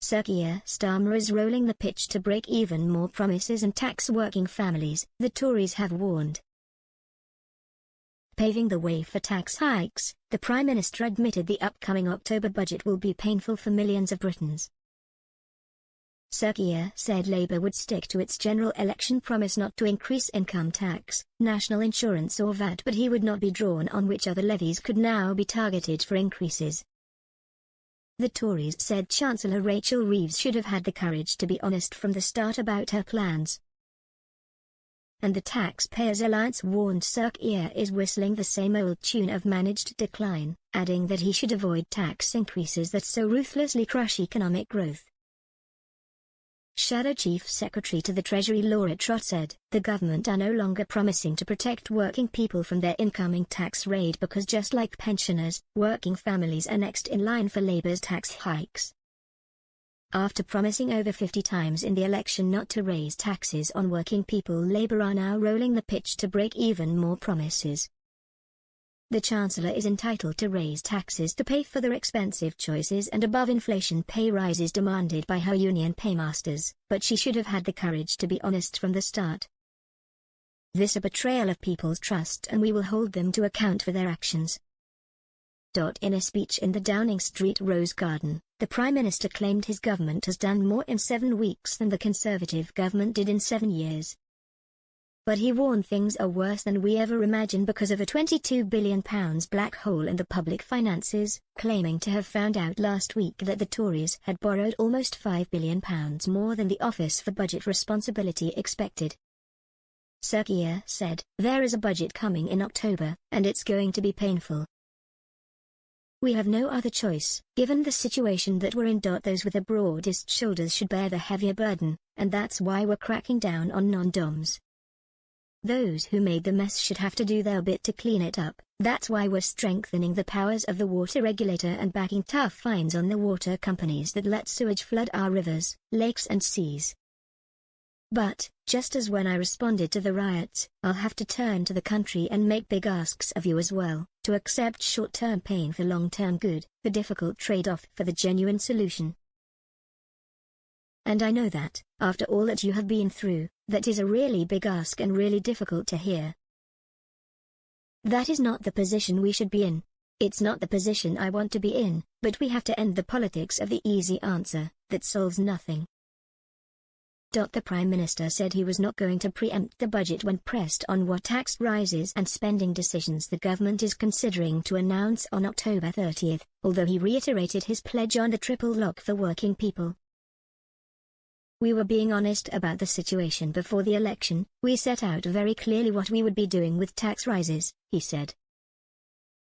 Sir Keir Starmer is rolling the pitch to break even more promises and tax working families, the Tories have warned. Paving the way for tax hikes, the Prime Minister admitted the upcoming October budget will be painful for millions of Britons. Sir Keir said Labour would stick to its general election promise not to increase income tax, national insurance or VAT, but he would not be drawn on which other levies could now be targeted for increases. The Tories said Chancellor Rachel Reeves should have had the courage to be honest from the start about her plans. And the Taxpayers' Alliance warned Sir Keir is whistling the same old tune of managed decline, adding that he should avoid tax increases that so ruthlessly crush economic growth. Shadow Chief Secretary to the Treasury Laura Trott said, "The government are no longer promising to protect working people from their incoming tax raid because just like pensioners, working families are next in line for Labour's tax hikes." After promising over 50 times in the election not to raise taxes on working people, Labour are now rolling the pitch to break even more promises. The Chancellor is entitled to raise taxes to pay for their expensive choices and above-inflation pay rises demanded by her union paymasters, but she should have had the courage to be honest from the start. "This is a betrayal of people's trust and we will hold them to account for their actions." In a speech in the Downing Street Rose Garden, the Prime Minister claimed his government has done more in 7 weeks than the Conservative government did in 7 years. But he warned things are worse than we ever imagined because of a £22 billion black hole in the public finances, claiming to have found out last week that the Tories had borrowed almost £5 billion more than the Office for Budget Responsibility expected. Sir Keir said, "There is a budget coming in October, and it's going to be painful. We have no other choice, given the situation that we're in. Those with the broadest shoulders should bear the heavier burden, and that's why we're cracking down on non-doms. Those who made the mess should have to do their bit to clean it up. That's why we're strengthening the powers of the water regulator and backing tough fines on the water companies that let sewage flood our rivers, lakes and seas. But, just as when I responded to the riots, I'll have to turn to the country and make big asks of you as well, to accept short-term pain for long-term good, the difficult trade-off for the genuine solution. And I know that, after all that you have been through, that is a really big ask and really difficult to hear. That is not the position we should be in. It's not the position I want to be in, but we have to end the politics of the easy answer, that solves nothing." The Prime Minister said he was not going to preempt the budget when pressed on what tax rises and spending decisions the government is considering to announce on October 30, although he reiterated his pledge on the triple lock for working people. "We were being honest about the situation before the election. We set out very clearly what we would be doing with tax rises," he said.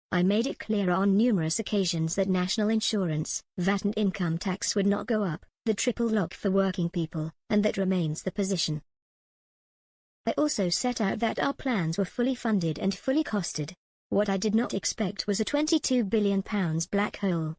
"I made it clear on numerous occasions that national insurance, VAT and income tax would not go up, the triple lock for working people, and that remains the position. I also set out that our plans were fully funded and fully costed. What I did not expect was a £22 billion black hole,